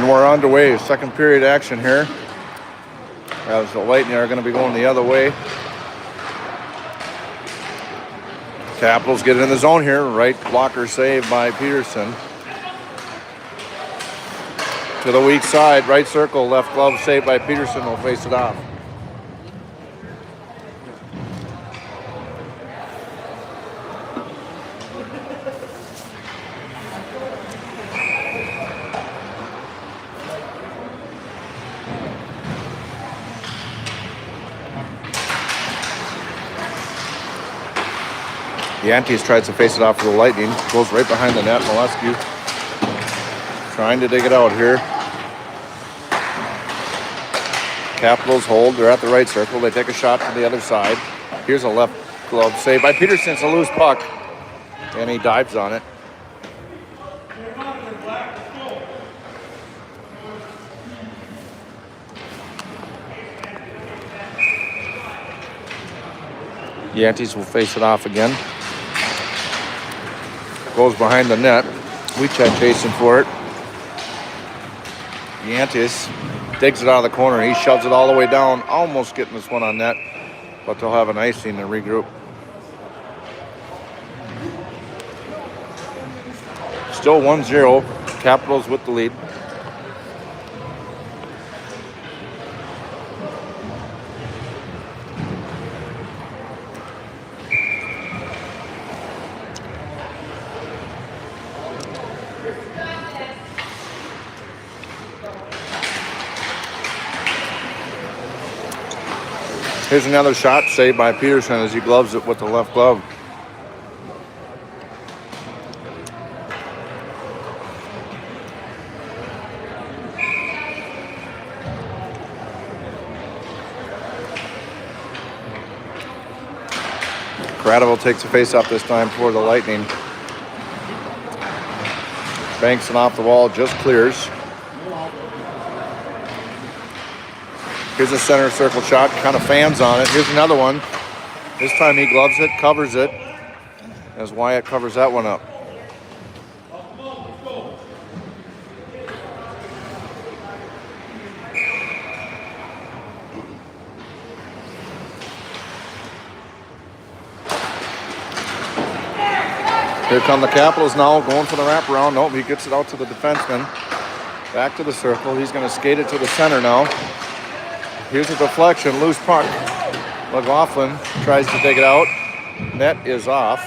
And we're underway. Second period action here. As the Lightning are going to be going the other way. Capitals get in the zone here. Right blocker save by Peterson. To the weak side, right circle, left glove save by Peterson. Will face it off. Yantes tries to face it off for the Lightning. Goes right behind the net. Molesky trying to dig it out here. Capitals hold. They're at the right circle. They take a shot to the other side. Here's a left glove save by Peterson. It's a loose puck. And he dives on it. Yantes will face it off again. Goes behind the net. Weechek chasing for it. Yantes digs it out of the corner. He shoves it all the way down, almost getting this one on net, but they'll have an icing and regroup. Still 1-0. Capitals with the lead. Here's another shot saved by Peterson as he gloves it with the left glove. Cradaville takes a face-off this time for the Lightning. Banks it off the wall, just clears. Here's a center circle shot, kind of fans on it. Here's another one. This time he gloves it, covers it, as Wyatt covers that one up. Here come the Capitals now, going for the wraparound. Nope, he gets it out to the defenseman. Back to the circle. He's going to skate it to the center now. Here's a deflection, loose puck. McLaughlin tries to dig it out. Net is off.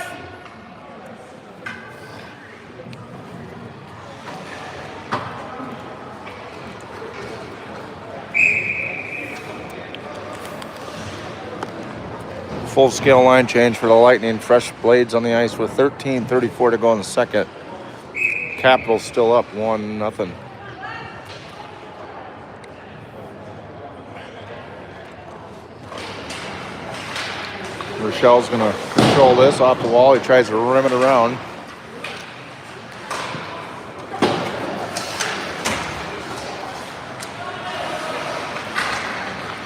Full-scale line change for the Lightning. Fresh blades on the ice with 13:34 to go in the second. Capitals still up 1-0. Rochelle's going to control this off the wall. He tries to rim it around.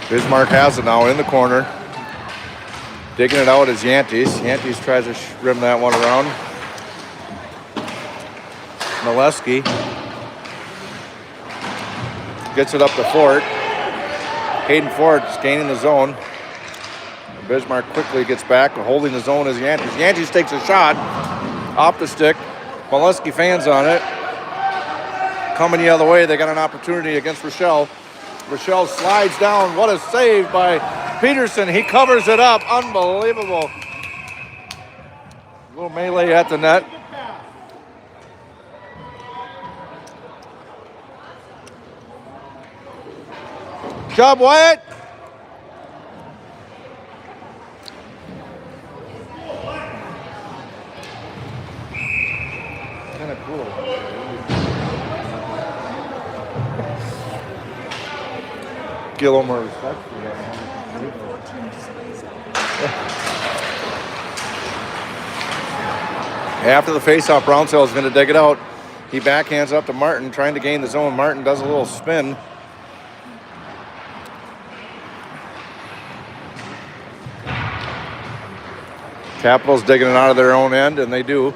Bismarck has it now in the corner. Digging it out is Yantes. Yantes tries to rim that one around. Molesky gets it up to Ford. Hayden Ford's gaining the zone. Bismarck quickly gets back, holding the zone as Yantes. Yantes takes a shot off the stick. Molesky fans on it. Coming the other way, they got an opportunity against Rochelle. Rochelle slides down. What a save by Peterson. He covers it up. Unbelievable. A little melee at the net. Job, Wyatt. Kind of cool. Get a little more respect for that. After the faceoff, Brownsville is going to dig it out. He backhands up to Martin, trying to gain the zone. Martin does a little spin. Capitals digging it out of their own end, and they do.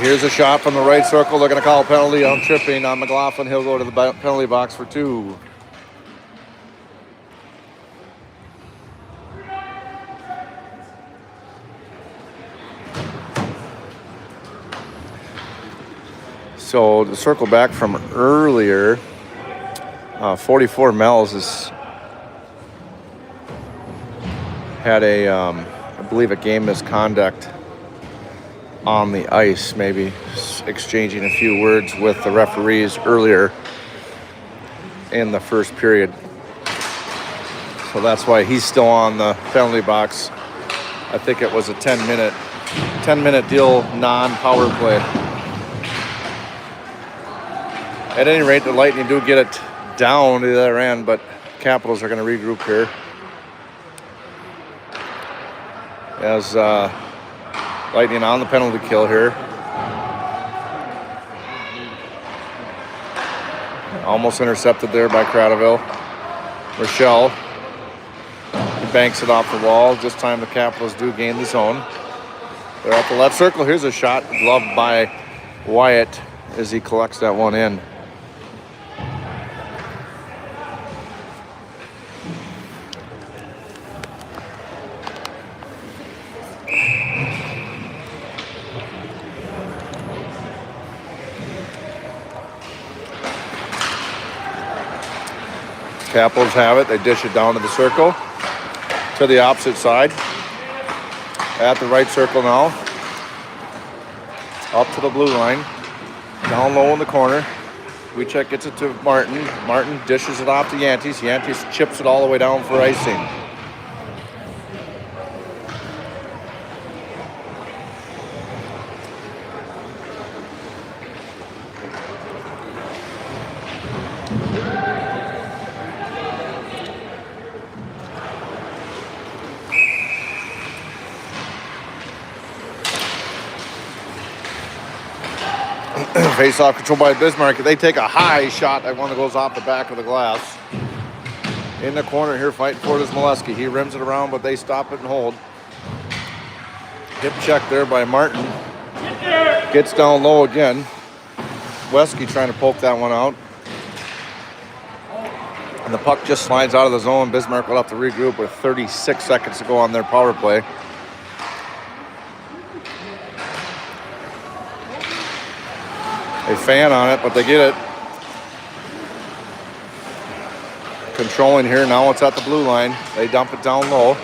Here's a shot from the right circle. They're going to call a penalty on tripping on McLaughlin. He'll go to the penalty box for 2. So to circle back from earlier, 44 Mel's has had I believe a game misconduct on the ice, maybe exchanging a few words with the referees earlier in the first period. So that's why he's still on the penalty box. I think it was a 10-minute deal, non-power play. At any rate, the Lightning do get it down to the other end, but Capitals are going to regroup here. As Lightning on the penalty kill here. Almost intercepted there by Cradaville. Rochelle. He banks it off the wall. This time the Capitals do gain the zone. They're at the left circle. Here's a shot gloved by Wyatt as he collects that one in. Capitals have it. They dish it down to the circle, to the opposite side. At the right circle now. Up to the blue line. Down low in the corner. Wiechek gets it to Martin. Martin dishes it off to Yantes. Yantes chips it all the way down for icing. Face-off controlled by Bismarck. They take a high shot. That one that goes off the back of the glass. In the corner here, fighting for it is Molesky. He rims it around, but they stop it and hold. Hip check there by Martin. Gets down low again. Wesky trying to poke that one out. And the puck just slides out of the zone. Bismarck will have to regroup with 36 seconds to go on their power play. They fan on it, but they get it. Controlling here. Now it's at the blue line. They dump it down low.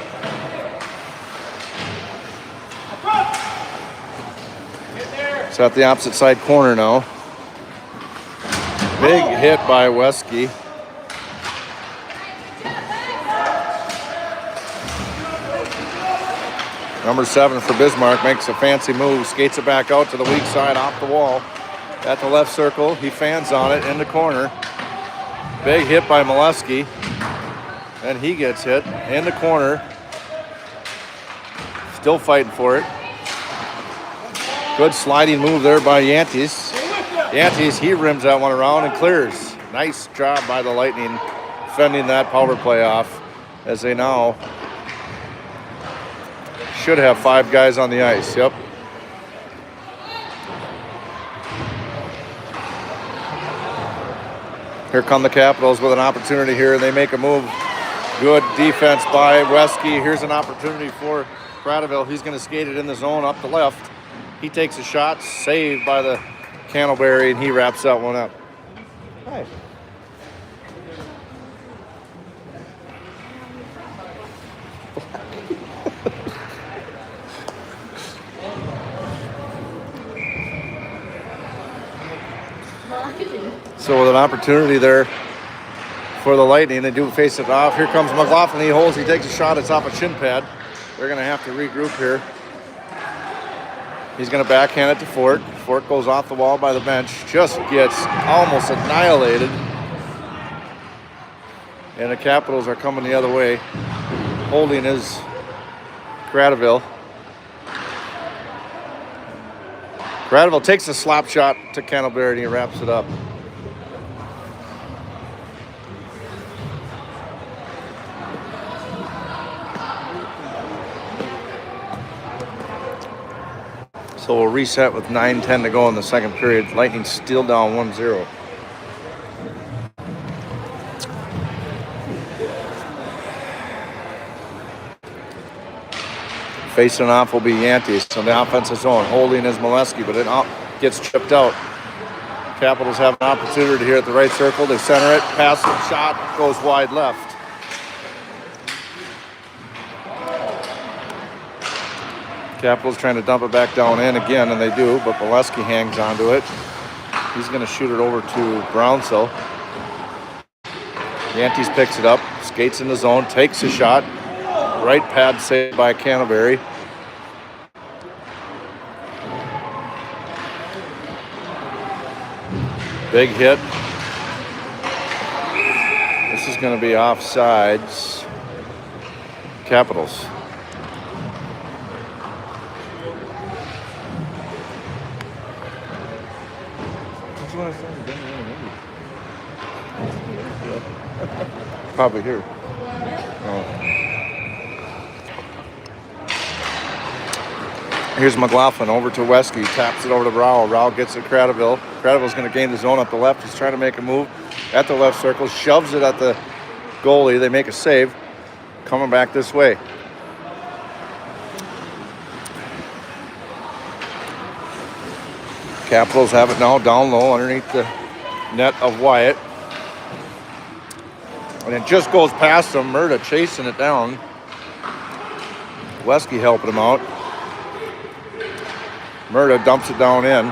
It's at the opposite side corner now. Big hit by Wesky. Number 7 for Bismarck makes a fancy move. Skates it back out to the weak side off the wall. At the left circle, he fans on it in the corner. Big hit by Molesky. And he gets hit in the corner. Still fighting for it. Good sliding move there by Yantes. Yantes, he rims that one around and clears. Nice job by the Lightning fending that power play off as they now should have 5 guys on the ice. Yep. Here come the Capitals with an opportunity here. They make a move. Good defense by Wesky. Here's an opportunity for Cradaville. He's going to skate it in the zone up the left. He takes a shot, saved by the Candleberry, and he wraps that one up. Hi. So with an opportunity there for the Lightning, they do face it off. Here comes McLaughlin. He holds. He takes a shot. It's off a shin pad. They're going to have to regroup here. He's going to backhand it to Fort. Fort goes off the wall by the bench. Just gets almost annihilated. And the Capitals are coming the other way. Holding is Cradaville. Cradaville takes a slap shot to Candleberry and he wraps it up. So we'll reset with 9:10 to go in the second period. Lightning still down 1-0. Facing off will be Yantes on the offensive zone. Holding is Molesky, but it gets chipped out. Capitals have an opportunity here at the right circle. They center it. Pass, shot, goes wide left. Capitals trying to dump it back down in again, and they do, but Molesky hangs onto it. He's going to shoot it over to Brownsell. Yantes picks it up, skates in the zone, takes a shot. Right pad saved by Canterbury. Big hit. This is going to be offsides. Capitals. Probably here. Oh. Here's McLaughlin over to Wesky. Taps it over to Rowell. Rowell gets it to Cradaville. Cradaville's going to gain the zone up the left. He's trying to make a move at the left circle. Shoves it at the goalie. They make a save. Coming back this way. Capitals have it now down low underneath the net of Wyatt. And it just goes past him. Murda chasing it down. Wesky helping him out. Murda dumps it down in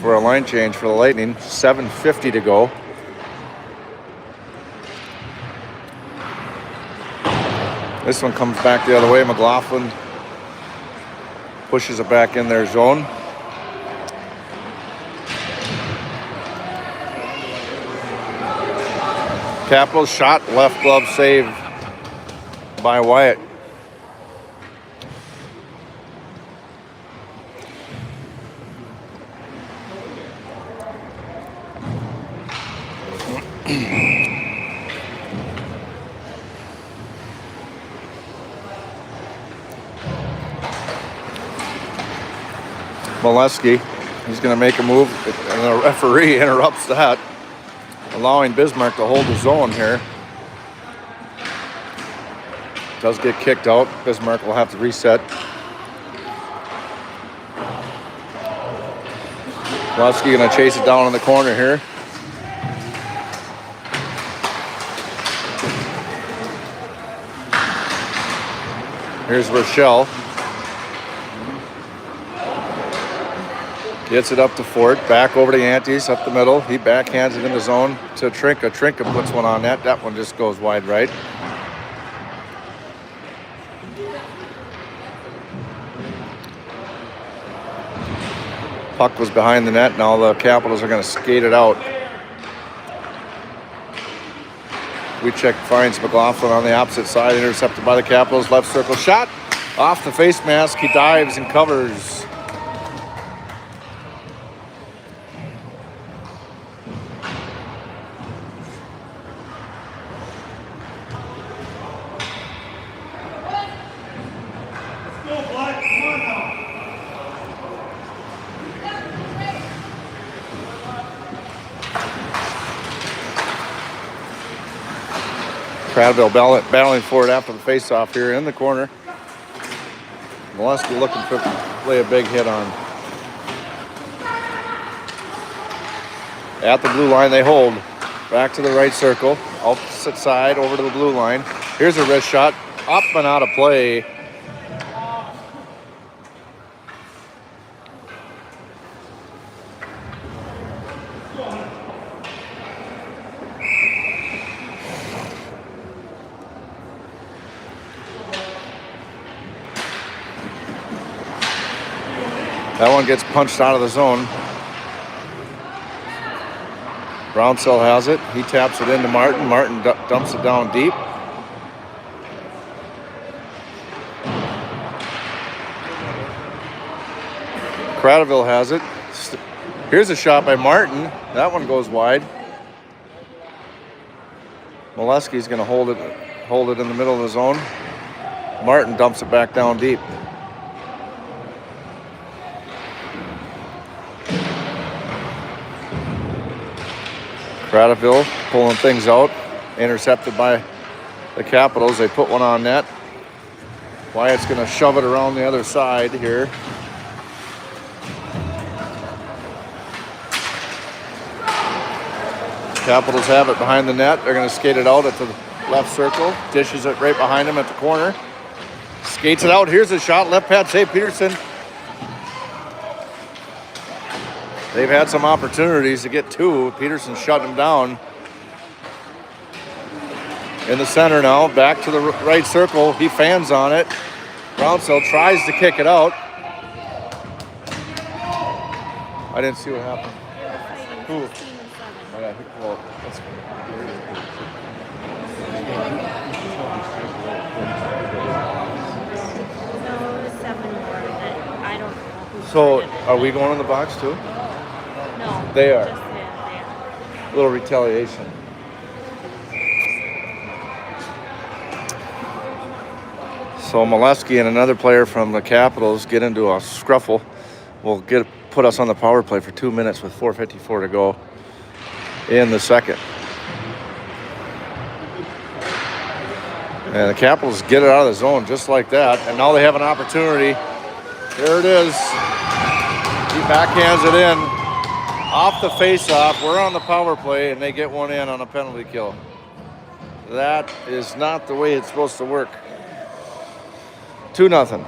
for a line change for the Lightning. 7:50 to go. This one comes back the other way. McLaughlin pushes it back in their zone. Capitals shot, left glove save by Wyatt. Molesky, he's going to make a move, and the referee interrupts that, allowing Bismarck to hold the zone here. Does get kicked out. Bismarck will have to reset. Molesky going to chase it down in the corner here. Here's Rochelle. Gets it up to Fort, back over to Yantes, up the middle. He backhands it in the zone to Trinka. Trinka puts one on net. That one just goes wide right. Puck was behind the net. Now the Capitals are going to skate it out. Wecheck finds McLaughlin on the opposite side, intercepted by the Capitals. Left circle shot off the face mask. He dives and covers. Cradaville battling for it after the face-off here in the corner. Molesky looking to play a big hit on. At the blue line, they hold. Back to the right circle. Opposite side, over to the blue line. Here's a wrist shot. Up and out of play. That one gets punched out of the zone. Brownsell has it. He taps it into Martin. Martin dumps it down deep. Cradaville has it. Here's a shot by Martin. That one goes wide. Molesky's going to hold it in the middle of the zone. Martin dumps it back down deep. Cradaville pulling things out. Intercepted by the Capitals. They put one on net. Wyatt's going to shove it around the other side here. Capitals have it behind the net. They're going to skate it out at the left circle. Dishes it right behind him at the corner. Skates it out. Here's a shot. Left pad save, Peterson. They've had some opportunities to get two. Peterson shut him down. In the center now, back to the right circle. He fans on it. Brownsville tries to kick it out. I didn't see what happened. Who? Oh, yeah, well, that's No, 7 more, but I don't know. So, are we going in the box too? No. They are. Just there. A little retaliation. So Molesky and another player from the Capitals get into a scruffle. Will put us on the power play for 2 minutes with 4:54 to go in the second. And the Capitals get it out of the zone just like that. And now they have an opportunity. There it is. He backhands it in off the face-off. We're on the power play, and they get one in on a penalty kill. That is not the way it's supposed to work. 2-0.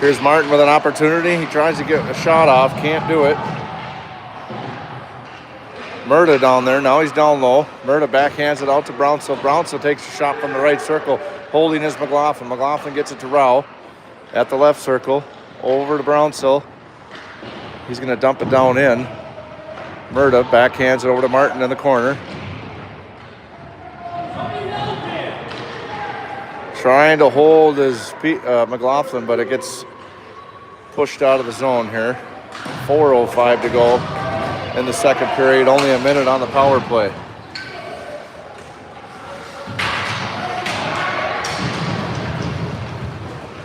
Here's Martin with an opportunity. He tries to get a shot off, can't do it. Murda down there, now he's down low. Murda backhands it out to Brownsville. Brownsville takes a shot from the right circle. Holding is McLaughlin. McLaughlin gets it to Rao at the left circle. Over to Brownsville. He's going to dump it down in. Murda backhands it over to Martin in the corner. Trying to hold his McLaughlin, but it gets pushed out of the zone here. 4:05 to go in the second period. Only a minute on the power play.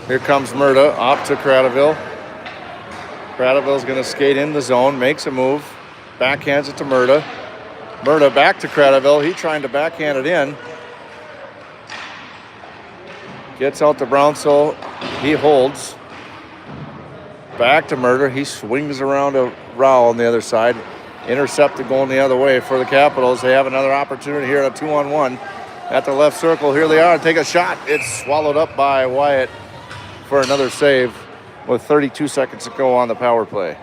Here comes Murda up to Cradaville. Cradaville's going to skate in the zone, makes a move, backhands it to Murda. Murda back to Cradaville. He's trying to backhand it in. Gets out to Brownsville. He holds. Back to Murda. He swings around to Rao on the other side. Intercepted going the other way for the Capitals. They have another opportunity here at a 2-on-1 at the left circle. Here they are. Take a shot. It's swallowed up by Wyatt for another save with 32 seconds to go on the power play.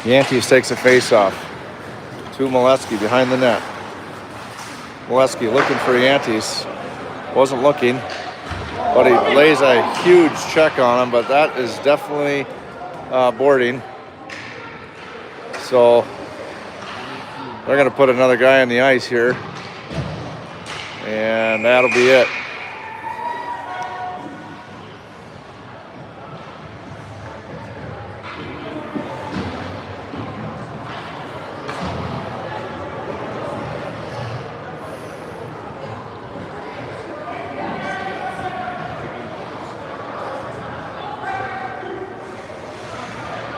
Yantes takes a face-off to Molesky behind the net. Molesky looking for Yantes. Wasn't looking, but he lays a huge check on him, but that is definitely boarding. So they're going to put another guy on the ice here, and that'll be it.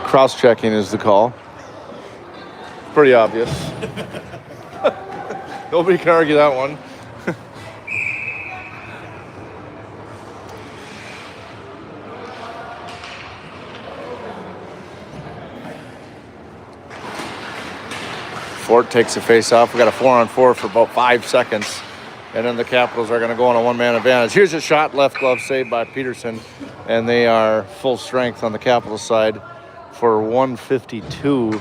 Cross-checking is the call. Pretty obvious. Nobody can argue that one. Fort takes a face-off. We got a 4-on-4 for about 5 seconds. And then the Capitals are going to go on a one-man advantage. Here's a shot, left glove saved by Peterson. And they are full strength on the Capitals side. For 152,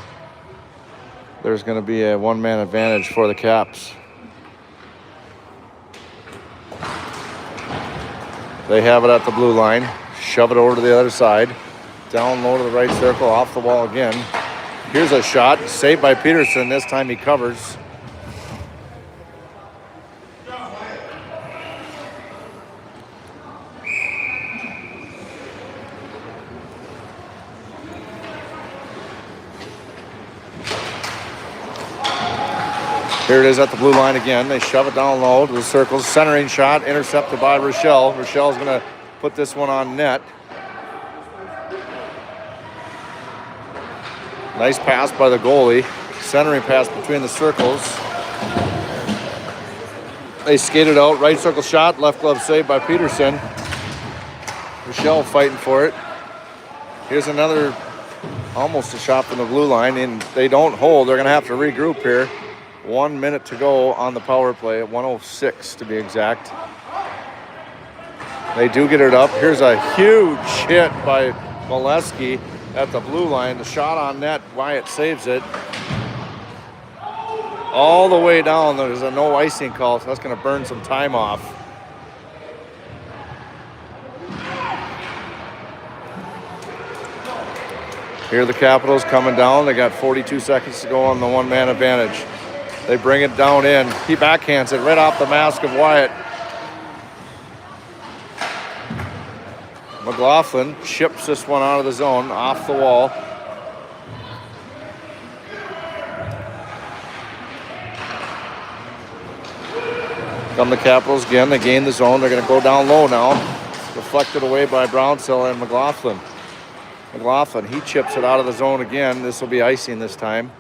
there's going to be a one-man advantage for the Caps. They have it at the blue line. Shove it over to the other side. Down low to the right circle, off the wall again. Here's a shot, saved by Peterson. This time he covers. Here it is at the blue line again. They shove it down low to the circles. Centering shot, intercepted by Rochelle. Rochelle's going to put this one on net. Nice pass by the goalie. Centering pass between the circles. They skated out. Right circle shot. Left glove saved by Peterson. Rochelle fighting for it. Here's another, almost a shot from the blue line. And they don't hold. They're going to have to regroup here. 1 minute to go on the power play. 1:06 to be exact. They do get it up. Here's a huge hit by Molesky at the blue line. The shot on net. Wyatt saves it. All the way down. There's a no icing call, so that's going to burn some time off. Here are the Capitals coming down. They got 42 seconds to go on the one-man advantage. They bring it down in. He backhands it right off the mask of Wyatt. McLaughlin chips this one out of the zone, off the wall. Come the Capitals again. They gain the zone. They're going to go down low now. Deflected away by Brownsell and McLaughlin. McLaughlin, he chips it out of the zone again. This will be icing this time.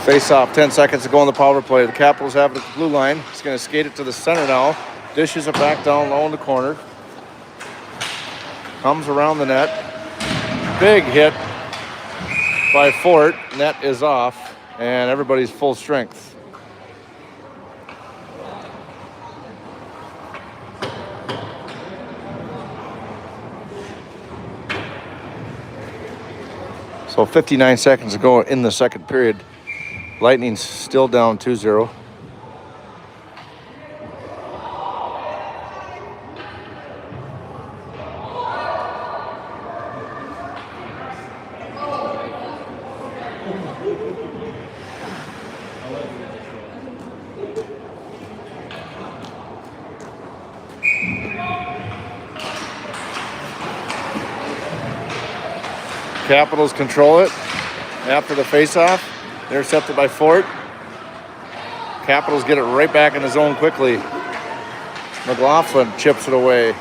Face off, 10 seconds to go on the power play. The Capitals have it at the blue line. He's going to skate it to the center now. Dishes it back down low in the corner. Comes around the net. Big hit by Fort. Net is off, and everybody's full strength. So 59 seconds to go in the second period. Lightning's still down 2-0. Capitals control it after the faceoff. Intercepted by Fort. Capitals get it right back in the zone quickly. McLaughlin chips it away.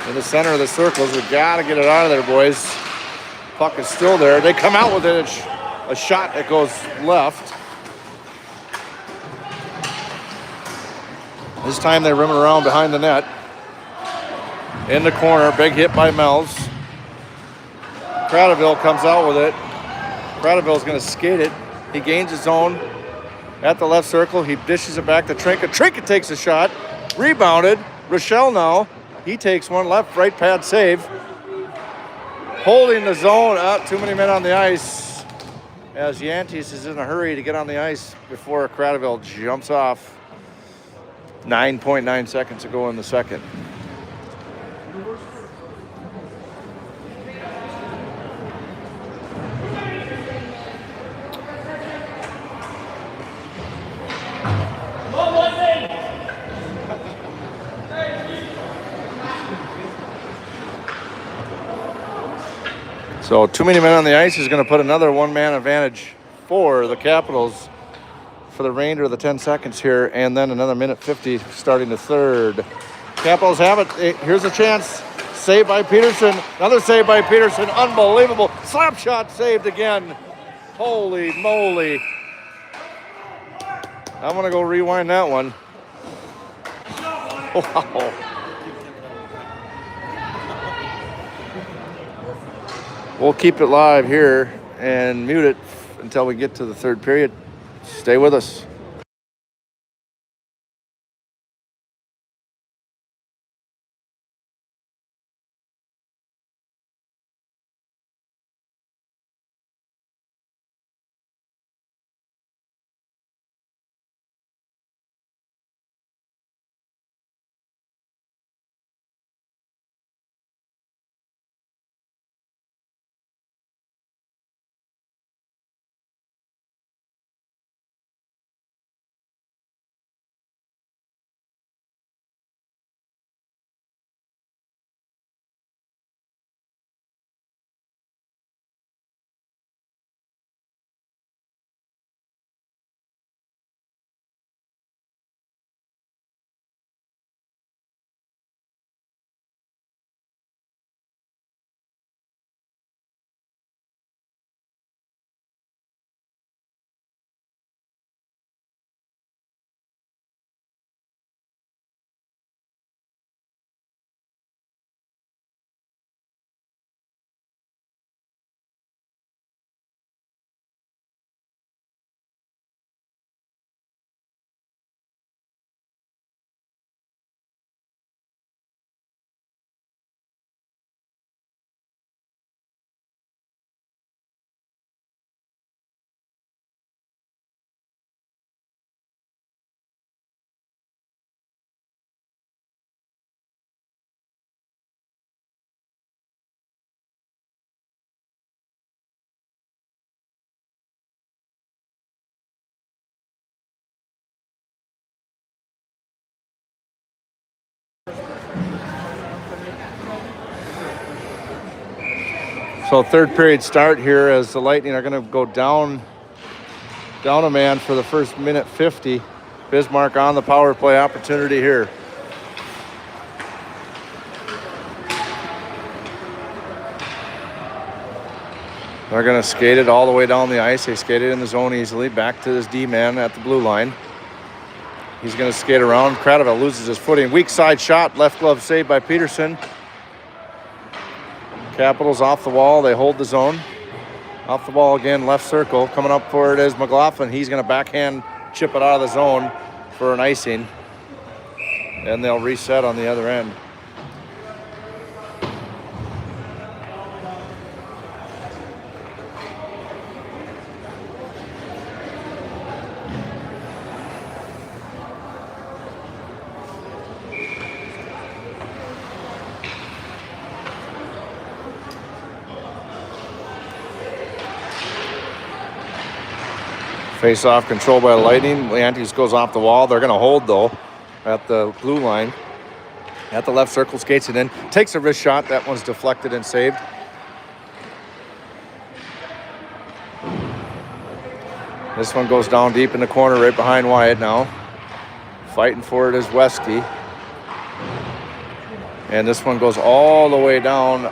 In the center of the circles, we gotta get it out of there, boys. Puck is still there. They come out with it. It's a shot that goes left. This time they rim it around behind the net. In the corner, big hit by Mells. Cradaville comes out with it. Cradaville's going to skate it. He gains his own at the left circle. He dishes it back to Trinket. Trinket takes a shot. Rebounded. Rochelle now. He takes one left, right pad save. Holding the zone. Too many men on the ice. As Yantis is in a hurry to get on the ice before Cradaville jumps off. 9.9 seconds to go in the second. So too many men on the ice is going to put another one-man advantage for the Capitals for the remainder of the 10 seconds here, and then another minute 50 starting the third. Capitals have it. Here's a chance. Save by Peterson. Another save by Peterson. Unbelievable. Slap shot saved again. Holy moly. I'm going to go rewind that one. Wow. We'll keep it live here and mute it until we get to the third period. Stay with us. So third period start here as the Lightning are going to go down a man for the first minute 50. Bismarck on the power play opportunity here. They're going to skate it all the way down the ice. They skate it in the zone easily. Back to this D-man at the blue line. He's going to skate around. Cradaville loses his footing. Weak side shot. Left glove saved by Peterson. Capitals off the wall. They hold the zone. Off the wall again, left circle. Coming up for it is McLaughlin. He's going to backhand chip it out of the zone for an icing. And they'll reset on the other end. Face-off controlled by Lightning. Leontes goes off the wall. They're going to hold, though, at the blue line. At the left circle, skates it in. Takes a wrist shot. That one's deflected and saved. This one goes down deep in the corner right behind Wyatt now. Fighting for it is Westy. And this one goes all the way down.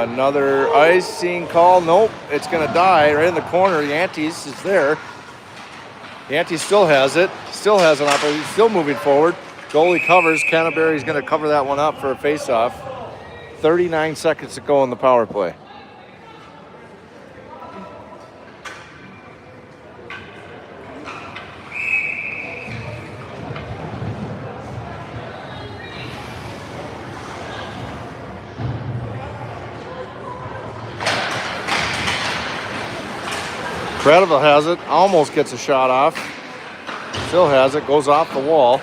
Another icing call. Nope, it's going to die right in the corner. Leontes is there. Leontes still has it. Still has an opportunity. Still moving forward. Goalie covers. Canterbury's going to cover that one up for a face-off. 39 seconds to go in the power play. Cradaville has it, almost gets a shot off. Still has it, goes off the wall.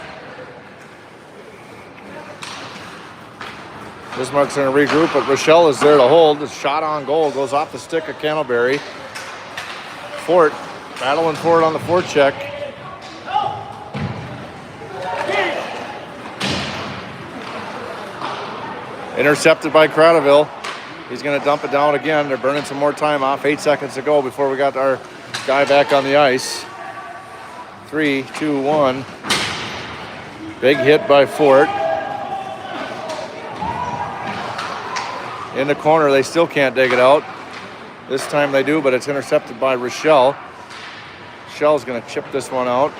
Bismarck's going to regroup, but Rochelle is there to hold. The shot on goal goes off the stick of Canterbury. Fort, battling for it on the forecheck. Intercepted by Cradaville. He's going to dump it down again. They're burning some more time off. 8 seconds to go before we got our guy back on the ice. 3, 2, 1. Big hit by Fort. In the corner, they still can't dig it out. This time they do, but it's intercepted by Rochelle. Rochelle's going to chip this one out.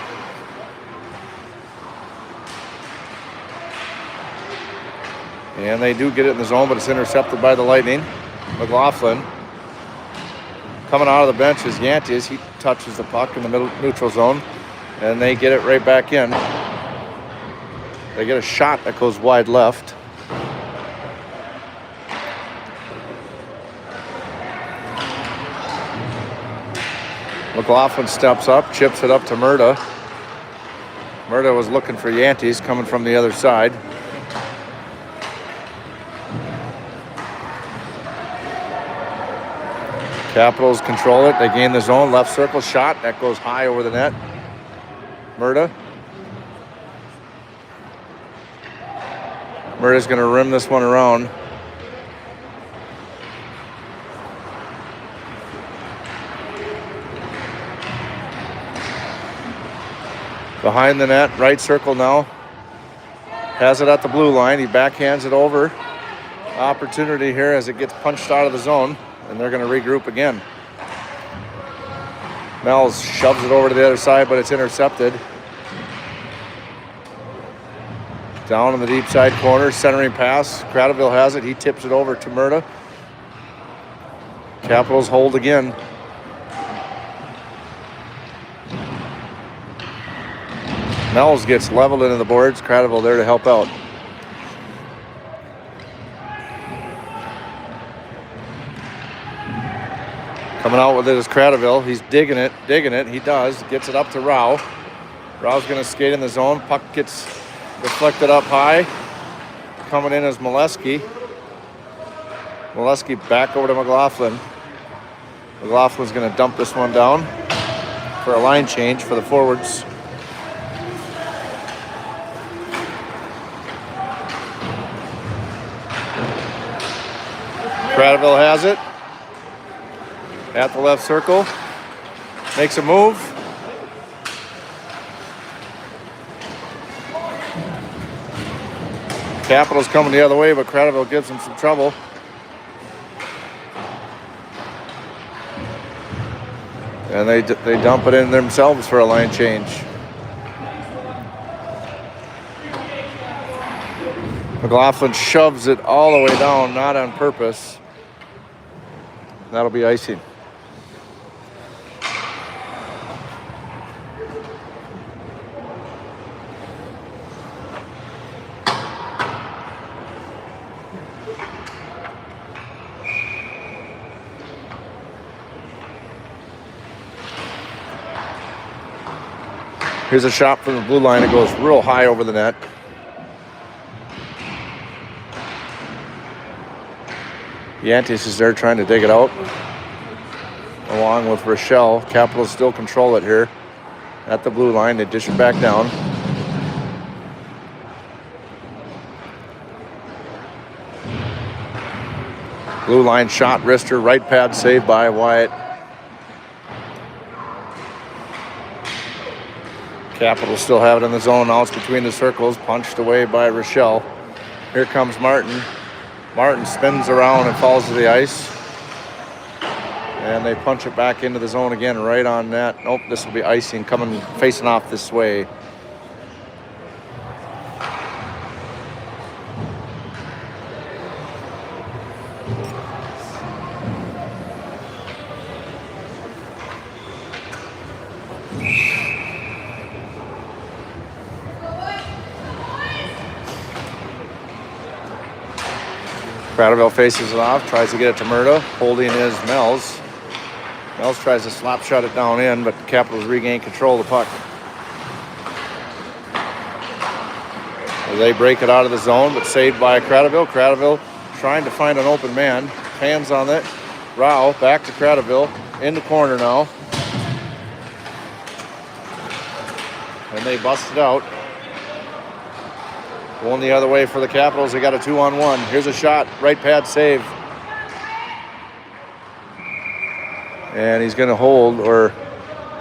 And they do get it in the zone, but it's intercepted by the Lightning. McLaughlin Coming out of the bench is Yantes. He touches the puck in the middle neutral zone, and they get it right back in. They get a shot that goes wide left. McLaughlin steps up, chips it up to Murda. Murda was looking for Yantes coming from the other side. Capitals control it. They gain the zone. Left circle shot. That goes high over the net. Murda. Murda's going to rim this one around. Behind the net, right circle now. Has it at the blue line. He backhands it over. Opportunity here as it gets punched out of the zone, and they're going to regroup again. Mel's shoves it over to the other side, but it's intercepted. Down in the deep side corner, centering pass. Cradaville has it. He tips it over to Murda. Capitals hold again. Mel's gets leveled into the boards. Cradaville there to help out. Coming out with it is Cradaville. He's digging it. He does. Gets it up to Rao. Rao's going to skate in the zone. Puck gets deflected up high. Coming in is Molesky. Molesky back over to McLaughlin. McLaughlin's going to dump this one down for a line change for the forwards. Cradaville has it. At the left circle. Makes a move. Capitals coming the other way, but Cradaville gives him some trouble. And they dump it in themselves for a line change. McLaughlin shoves it all the way down, not on purpose. That'll be icing. Here's a shot from the blue line. It goes real high over the net. Yantes is there trying to dig it out. Along with Rochelle. Capitals still control it here. At the blue line, they dish it back down. Blue line shot, wrister, right pad saved by Wyatt. Capitals still have it in the zone. Now it's between the circles, punched away by Rochelle. Here comes Martin. Martin spins around and falls to the ice. And they punch it back into the zone again, right on net. Nope, this will be icing, coming, facing off this way. Cradaville faces it off, tries to get it to Murda. Holding is Mel's. Mel's tries to slap shut it down in, but the Capitals regain control of the puck. They break it out of the zone, but saved by Cradaville. Cradaville trying to find an open man. Hands on it. Rao back to Cradaville. In the corner now. And they bust it out. Going the other way for the Capitals. They got a 2-on-1. Here's a shot. Right pad save. And he's going to hold, or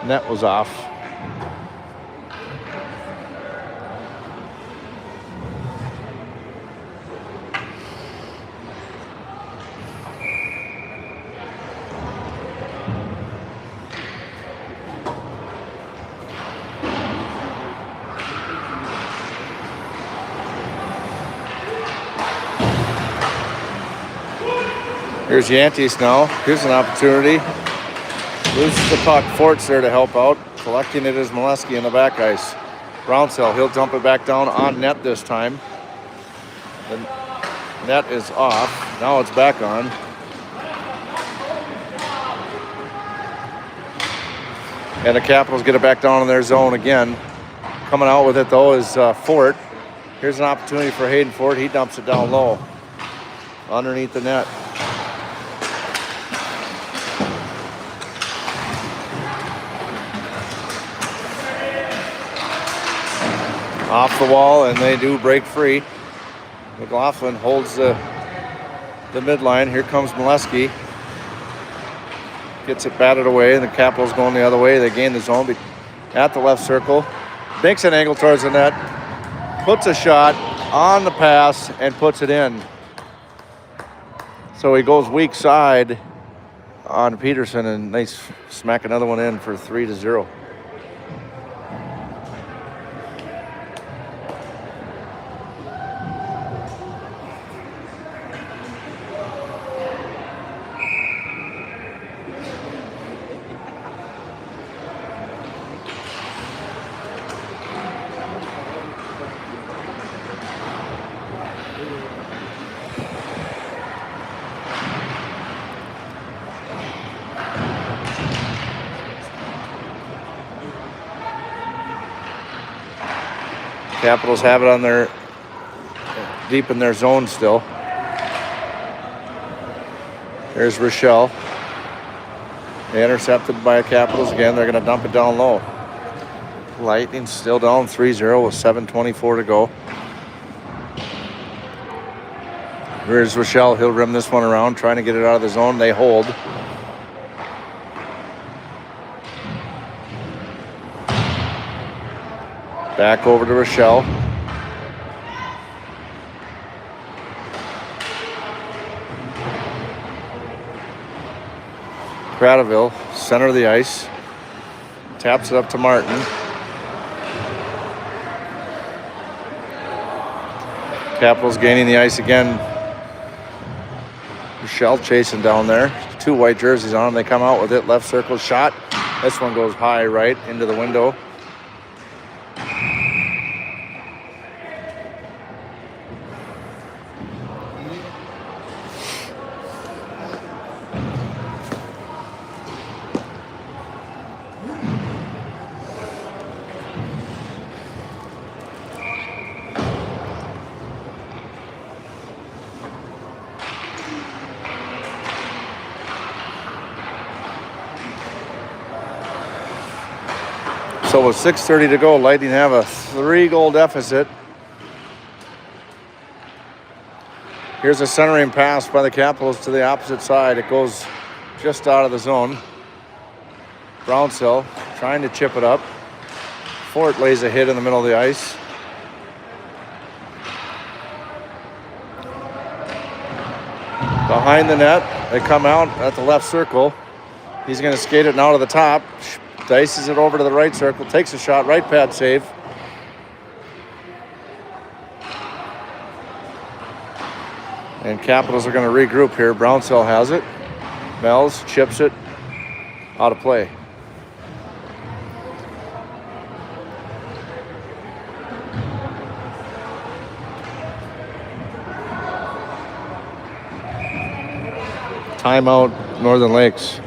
net was off. Here's Yantes now. Here's an opportunity. Loses the puck. Fort's there to help out. Collecting it is Molesky in the back ice. Brownsell, he'll dump it back down on net this time. The net is off. Now it's back on. And the Capitals get it back down in their zone again. Coming out with it, though, is Fort. Here's an opportunity for Hayden Fort. He dumps it down low underneath the net. Off the wall, and they do break free. McLaughlin holds the midline. Here comes Molesky. Gets it batted away, and the Capitals going the other way. They gain the zone at the left circle. Makes an angle towards the net. Puts a shot on the pass and puts it in. So he goes weak side on Peterson, and they smack another one in for 3-0. Capitals have it on their deep in their zone still. There's Rochelle. Intercepted by Capitals again. They're going to dump it down low. Lightning still down 3-0 with 7:24 to go. Here's Rochelle. He'll rim this one around, trying to get it out of the zone. They hold. Back over to Rochelle. Cradaville, center of the ice. Taps it up to Martin. Capitals gaining the ice again. Rochelle chasing down there. 2 white jerseys on. They come out with it. Left circle shot. This one goes high right into the window. So with 6:30 to go, Lightning have a 3-goal deficit. Here's a centering pass by the Capitals to the opposite side. It goes just out of the zone. Brownsell trying to chip it up. Fort lays a hit in the middle of the ice. Behind the net, they come out at the left circle. He's going to skate it now to the top. Dices it over to the right circle, takes a shot, right pad save. And Capitals are going to regroup here. Brownsell has it. Mells chips it out of play. Timeout, Northern Lakes.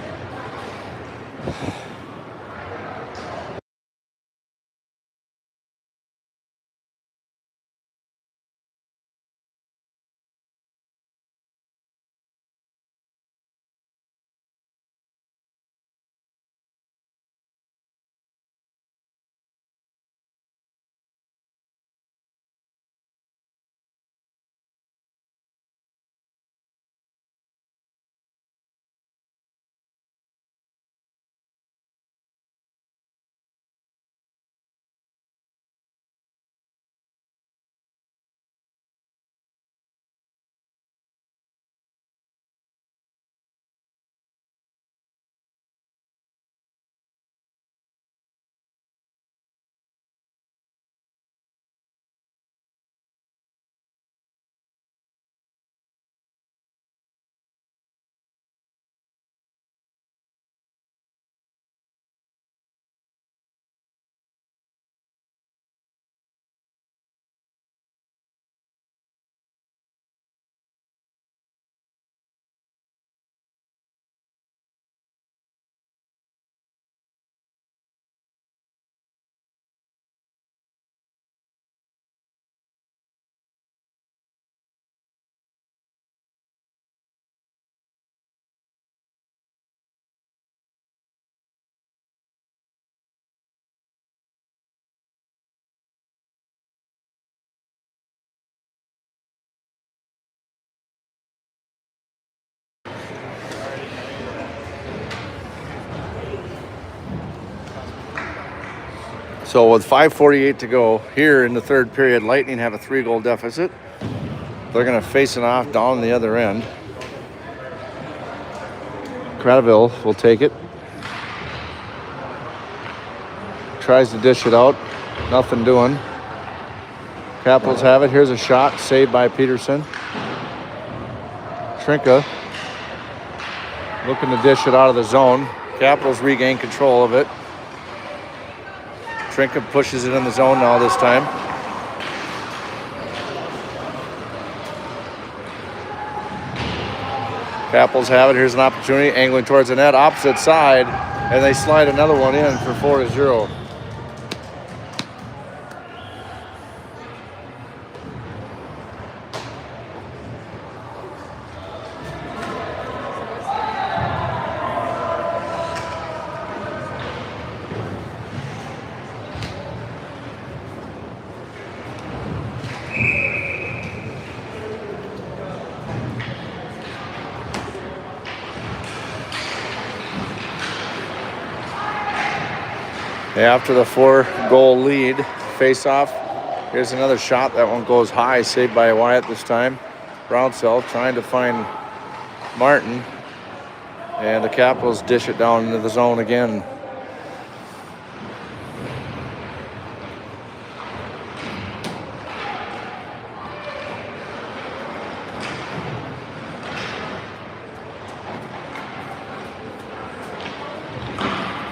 So with 5:48 to go here in the third period, Lightning have a 3-goal deficit. They're going to face it off down the other end. Cradaville will take it. Tries to dish it out. Nothing doing. Capitals have it. Here's a shot. Saved by Peterson. Trinka looking to dish it out of the zone. Capitals regain control of it. Trinka pushes it in the zone now this time. Capitals have it. Here's an opportunity. Angling towards the net. Opposite side. And they slide another one in for 4-0. After the 4-goal lead, face-off. Here's another shot. That one goes high, saved by Wyatt this time. Brownsell trying to find Martin. And the Capitals dish it down into the zone again.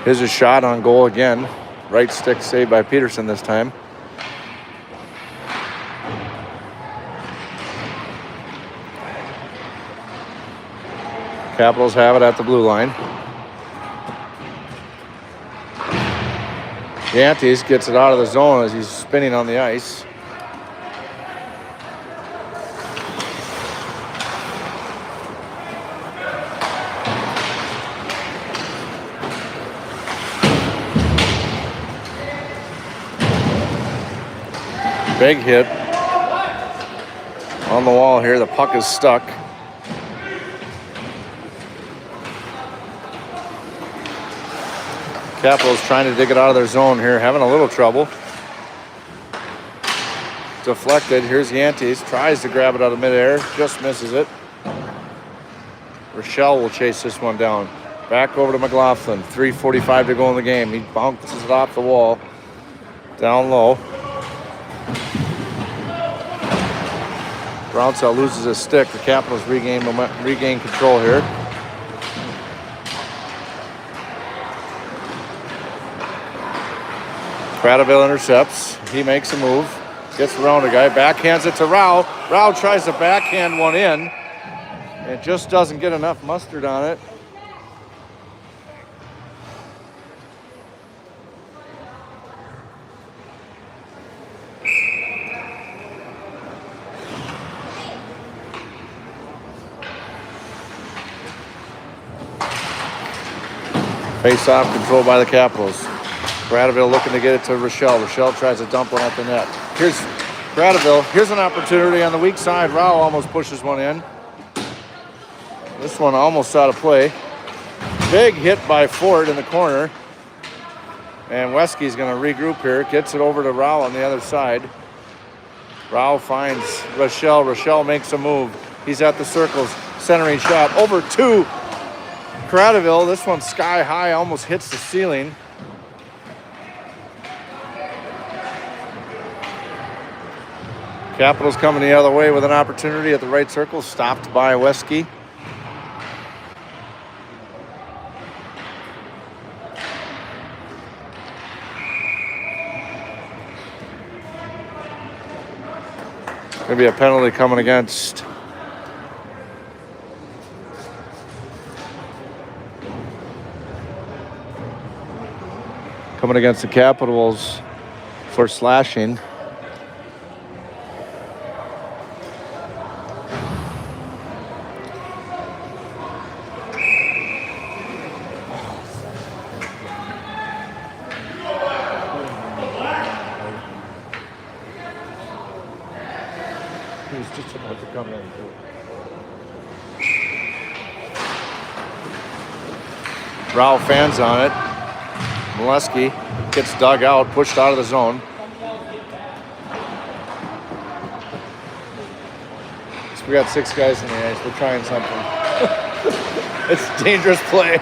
Here's a shot on goal again. Right stick saved by Peterson this time. Capitals have it at the blue line. Yantes gets it out of the zone as he's spinning on the ice. Big hit on the wall here. The puck is stuck. Capitals trying to dig it out of their zone here, having a little trouble. Deflected. Here's Yantes. Tries to grab it out of midair. Just misses it. Rochelle will chase this one down. Back over to McLaughlin. 3:45 to go in the game. He bounces it off the wall. Down low. Brownsell loses his stick. The Capitals regain control here. Cradaville intercepts. He makes a move. Gets around a guy. Backhands it to Rao. Rao tries to backhand one in. It just doesn't get enough mustard on it. Face-off controlled by the Capitals. Cradaville looking to get it to Rochelle. Rochelle tries to dump one at the net. Here's Cradaville. Here's an opportunity on the weak side. Rao almost pushes one in. This one almost out of play. Big hit by Ford in the corner. And Wesky's going to regroup here. Gets it over to Rao on the other side. Rao finds Rochelle. Rochelle makes a move. He's at the circles. Centering shot over to Cradaville. This one sky high, almost hits the ceiling. Capitals coming the other way with an opportunity at the right circle, stopped by Wesky. Going to be a penalty coming against the Capitals for slashing. He was just about to come in. Rao fans on it. Molesky gets dug out, pushed out of the zone. So we got 6 guys in the ice. We're trying something. It's a dangerous play.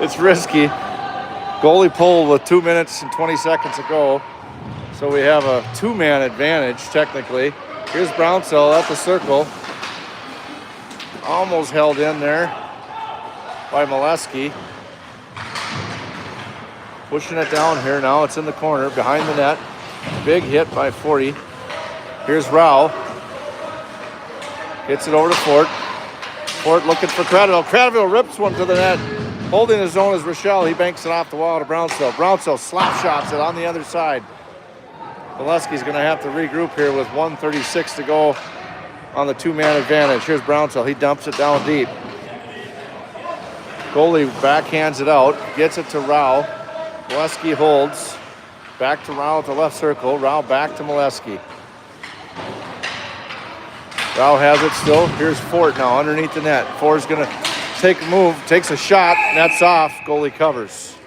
It's risky. Goalie pull with 2 minutes and 20 seconds to go. So we have a 2-man advantage, technically. Here's Brownsell at the circle. Almost held in there by Molesky. Pushing it down here now. It's in the corner behind the net. Big hit by 40. Here's Rao. Gets it over to Fort. Fort looking for Cradaville. Cradaville rips one to the net. Holding his own is Rochelle. He banks it off the wall to Brownsell. Brownsell slap shots it on the other side. Molesky's going to have to regroup here with 1:36 to go on the 2-man advantage. Here's Brownsell. He dumps it down deep. Goalie backhands it out. Gets it to Rao. Molesky holds. Back to Rao at the left circle. Rao back to Molesky. Rao has it still. Here's Fort now underneath the net. Fort's going to take a move. Takes a shot. Nets off. Goalie covers.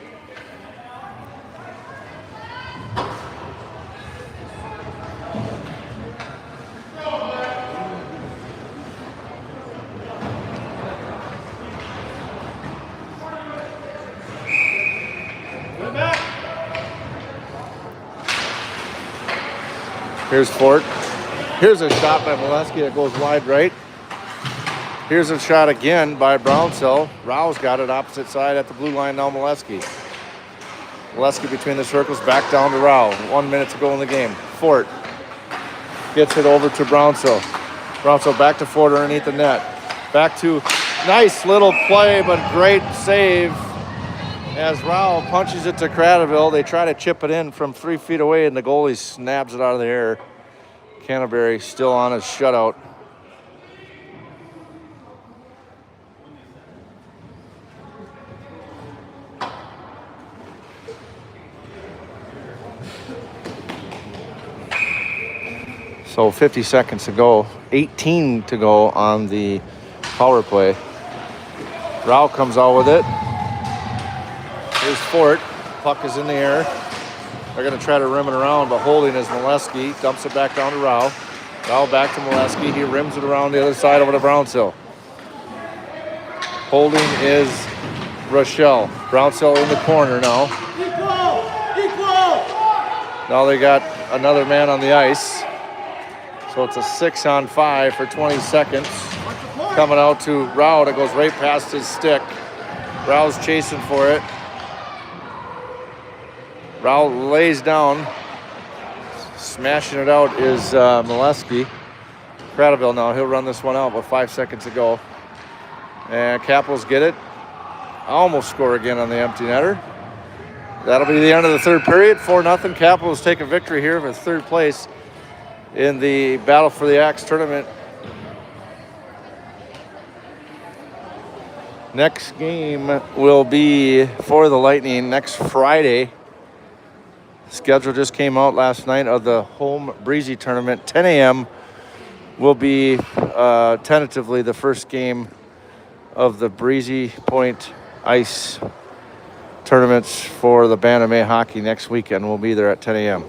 Here's Fort. Here's a shot by Molesky that goes wide right. Here's a shot again by Brownsell. Rao's got it opposite side at the blue line now, Molesky. Molesky between the circles, back down to Rao. 1 minute to go in the game. Fort gets it over to Brownsell. Brownsell back to Fort underneath the net. Back to nice little play, but great save as Rao punches it to Cradaville. They try to chip it in from 3 feet away, and the goalie snaps it out of the air. Canterbury still on his shutout. So 50 seconds to go, 18 to go on the power play. Rao comes out with it. Here's Fort. Puck is in the air. They're going to try to rim it around, but holding is Molesky. Dumps it back down to Rao. Rao back to Molesky. He rims it around the other side over to Brownsell. Holding is Rochelle. Brownsell in the corner now. Now they got another man on the ice. So it's a 6-on-5 for 20 seconds. Coming out to Rao that goes right past his stick. Rao's chasing for it. Rao lays down. Smashing it out is Molesky. Cradaville now, he'll run this one out with 5 seconds to go. And Capitals get it. Almost score again on the empty netter. That'll be the end of the third period. 4-0. Capitals take a victory here for third place in the Battle for the Axe tournament. Next game will be for the Lightning next Friday. Schedule just came out last night of the home Breezy tournament. 10 a.m. will be tentatively the first game of the Breezy Point Ice tournaments for the Bantam A hockey next weekend. We'll be there at 10 a.m.